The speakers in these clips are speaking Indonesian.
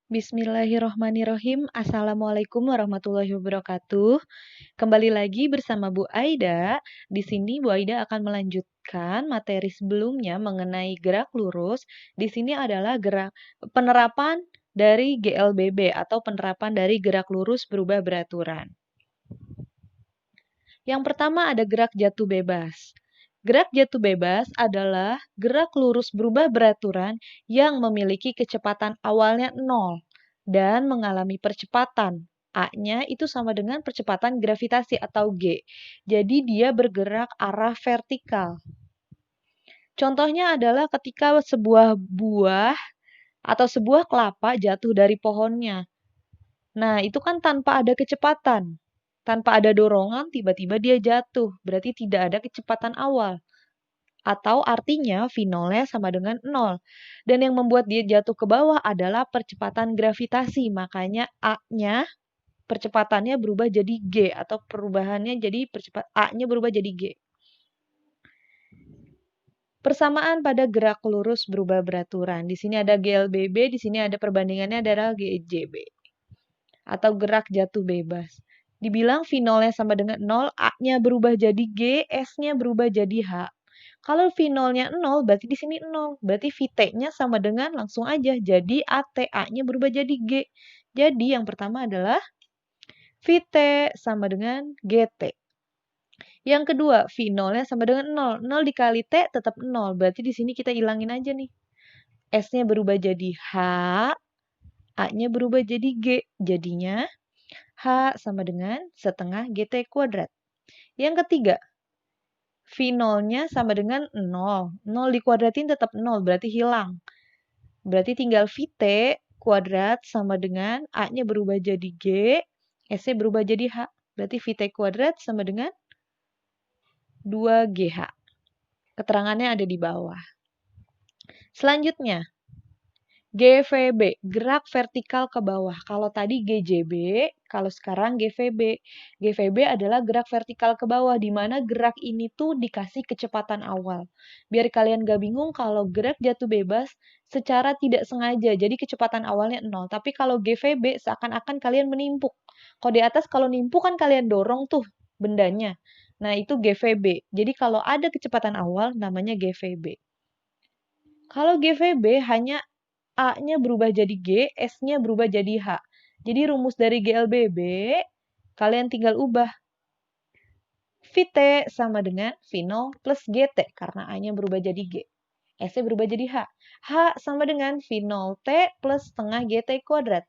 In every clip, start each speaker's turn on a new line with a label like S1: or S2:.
S1: Bismillahirrohmanirrohim. Assalamualaikum warahmatullahi wabarakatuh. Kembali lagi bersama Bu Aida. Di sini Bu Aida akan melanjutkan materi sebelumnya mengenai gerak lurus. Di sini adalah penerapan dari GLBB atau penerapan dari gerak lurus berubah beraturan. Yang pertama ada gerak jatuh bebas. Gerak jatuh bebas adalah gerak lurus berubah beraturan yang memiliki kecepatan awalnya 0 dan mengalami percepatan. A-nya itu sama dengan percepatan gravitasi atau G. Jadi dia bergerak arah vertikal. Contohnya adalah ketika sebuah buah atau sebuah kelapa jatuh dari pohonnya. Nah, itu kan tanpa ada kecepatan. Tanpa ada dorongan, tiba-tiba dia jatuh. Berarti tidak ada kecepatan awal. Atau artinya V0-nya sama dengan 0. Dan yang membuat dia jatuh ke bawah adalah percepatan gravitasi. Makanya A-nya percepatannya berubah jadi G. Atau perubahannya jadi A-nya berubah jadi G. Persamaan pada gerak lurus berubah beraturan. Di sini ada GLBB, di sini ada perbandingannya adalah GJB. Atau gerak jatuh bebas. Dibilang V0-nya sama dengan 0, A-nya berubah jadi G, S-nya berubah jadi H. Kalau V0-nya 0, berarti di sini 0. Berarti VT-nya sama dengan langsung aja. Jadi AT, A-nya berubah jadi G. Jadi yang pertama adalah VT sama dengan GT. Yang kedua, V0-nya sama dengan 0. 0 dikali T tetap 0. Berarti di sini kita hilangin aja nih. S-nya berubah jadi H, A-nya berubah jadi G. Jadinya H sama dengan setengah GT kuadrat. Yang ketiga, V0-nya sama dengan 0. 0 dikuadratin tetap 0, berarti hilang. Berarti tinggal VT kuadrat sama dengan A-nya berubah jadi G, S-nya berubah jadi H. Berarti VT kuadrat sama dengan 2GH. Keterangannya ada di bawah. Selanjutnya, GVB, gerak vertikal ke bawah. Kalau tadi GJB, kalau sekarang GVB. GVB adalah gerak vertikal ke bawah, di mana gerak ini tuh dikasih kecepatan awal. Biar kalian gak bingung, kalau gerak jatuh bebas secara tidak sengaja, jadi kecepatan awalnya 0. Tapi kalau GVB, seakan-akan kalian menimpuk. Kalau di atas, kalau nimpuk kan kalian dorong tuh bendanya. Nah, itu GVB. Jadi kalau ada kecepatan awal, namanya GVB. Kalau GVB hanya A-nya berubah jadi G, S-nya berubah jadi H. Jadi rumus dari GLBB, kalian tinggal ubah. VT sama dengan V0 plus GT, karena A-nya berubah jadi G. S-nya berubah jadi H. H sama dengan V0T plus setengah GT kuadrat.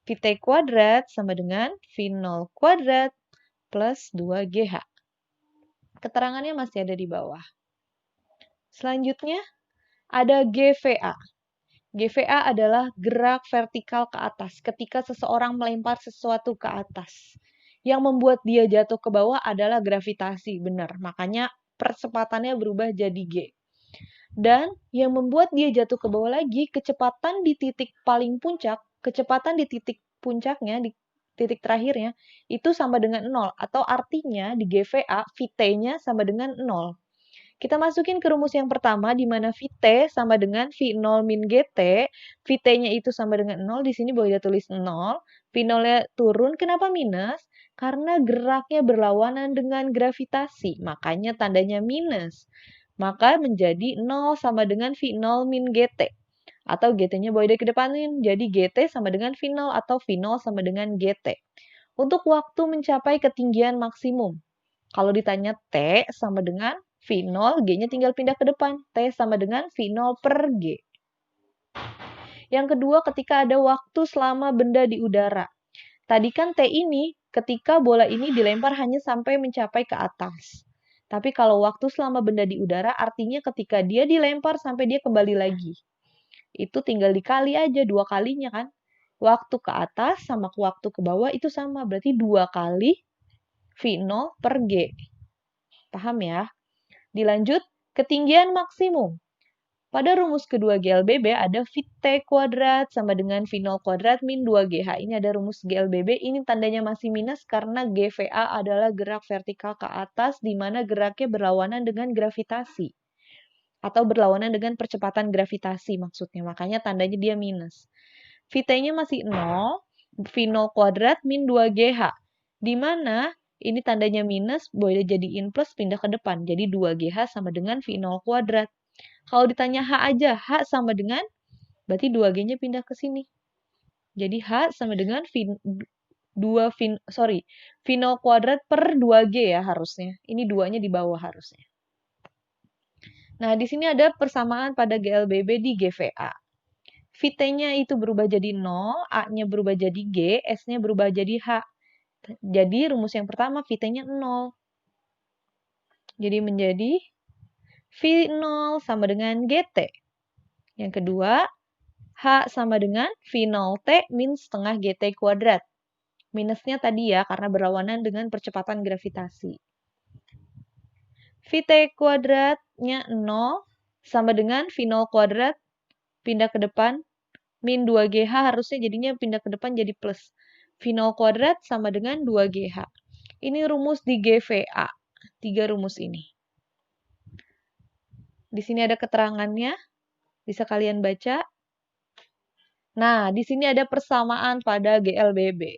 S1: VT kuadrat sama dengan V0 kuadrat plus 2GH. Keterangannya masih ada di bawah. Selanjutnya, ada GVA. GVA adalah gerak vertikal ke atas ketika seseorang melempar sesuatu ke atas. Yang membuat dia jatuh ke bawah adalah gravitasi, benar. Makanya percepatannya berubah jadi G. Dan yang membuat dia jatuh ke bawah lagi, kecepatan di titik paling puncak, kecepatan di titik puncaknya, di titik terakhirnya, itu sama dengan 0. Atau artinya di GVA, VT-nya sama dengan 0. Kita masukin ke rumus yang pertama, di mana VT sama dengan V0 min GT. VT-nya itu sama dengan 0, di sini boleh tulis 0. V0-nya turun, kenapa minus? Karena geraknya berlawanan dengan gravitasi, makanya tandanya minus. Maka menjadi 0 sama dengan V0 min GT. Atau GT-nya boleh dikedepanin, jadi GT sama dengan V0 atau V0 sama dengan GT. Untuk waktu mencapai ketinggian maksimum. Kalau ditanya T sama dengan V0, G-nya tinggal pindah ke depan. T sama dengan V0 per G. Yang kedua, ketika ada waktu selama benda di udara. Tadi kan T ini, ketika bola ini dilempar hanya sampai mencapai ke atas. Tapi kalau waktu selama benda di udara, artinya ketika dia dilempar sampai dia kembali lagi. Itu tinggal dikali aja, 2 kalinya kan. Waktu ke atas sama waktu ke bawah itu sama. Berarti 2 kali V0 per G. Paham ya? Dilanjut, ketinggian maksimum. Pada rumus kedua GLBB ada VT kuadrat sama dengan V0 kuadrat min 2GH. Ini ada rumus GLBB, ini tandanya masih minus karena GVA adalah gerak vertikal ke atas, di mana geraknya berlawanan dengan gravitasi. Atau berlawanan dengan percepatan gravitasi maksudnya, makanya tandanya dia minus. Vt-nya masih 0, V0 kuadrat min 2GH. Di mana ini tandanya minus, boleh jadiin plus, pindah ke depan. Jadi 2GH sama dengan V0 kuadrat. Kalau ditanya H aja, H sama dengan, berarti 2G-nya pindah ke sini. Jadi H sama dengan V0 kuadrat per 2G ya harusnya. Ini 2-nya di bawah harusnya. Nah, di sini ada persamaan pada GLBB di GVA. Vt-nya itu berubah jadi 0, A-nya berubah jadi G, S-nya berubah jadi H. Jadi rumus yang pertama Vt-nya 0. Jadi menjadi V0 sama dengan GT. Yang kedua, H sama dengan V0T min setengah GT kuadrat. Minusnya tadi ya, karena berlawanan dengan percepatan gravitasi. Vt kuadratnya 0 sama dengan V0 kuadrat, pindah ke depan, min 2GH harusnya jadinya pindah ke depan jadi plus. V0 kuadrat sama dengan 2GH. Ini rumus di GVA. 3 rumus ini. Di sini ada keterangannya. Bisa kalian baca. Nah, di sini ada persamaan pada GLBB.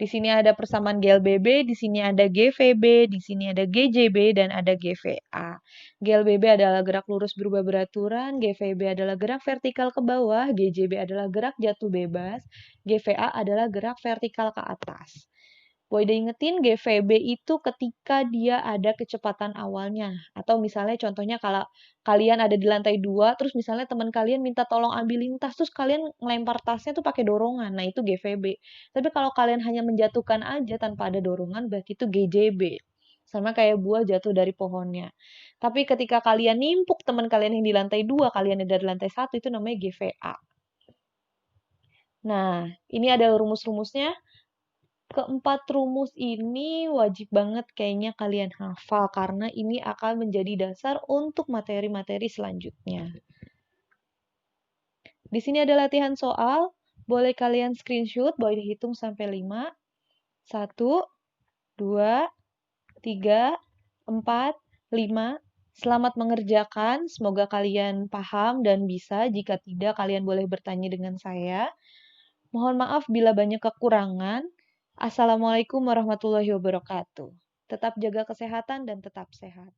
S1: Di sini ada persamaan GLBB, di sini ada GVB, di sini ada GJB, dan ada GVA. GLBB adalah gerak lurus berubah beraturan, GVB adalah gerak vertikal ke bawah, GJB adalah gerak jatuh bebas, GVA adalah gerak vertikal ke atas. Boleh diingetin GVB itu ketika dia ada kecepatan awalnya. Atau misalnya contohnya kalau kalian ada di lantai 2, terus misalnya teman kalian minta tolong ambil lintas, terus kalian ngelempar tasnya tuh pakai dorongan. Nah, itu GVB. Tapi kalau kalian hanya menjatuhkan aja tanpa ada dorongan, berarti itu GJB. Sama kayak buah jatuh dari pohonnya. Tapi ketika kalian nimpuk teman kalian yang di lantai 2, kalian ada di lantai 1, itu namanya GVA. Nah, ini ada rumus-rumusnya. Keempat rumus ini wajib banget kayaknya kalian hafal karena ini akan menjadi dasar untuk materi-materi selanjutnya. Di sini ada latihan soal, boleh kalian screenshot, boleh dihitung sampai 5. 1, 2, 3, 4, 5. Selamat mengerjakan, semoga kalian paham dan bisa. Jika tidak, kalian boleh bertanya dengan saya. Mohon maaf bila banyak kekurangan. Assalamualaikum warahmatullahi wabarakatuh. Tetap jaga kesehatan dan tetap sehat.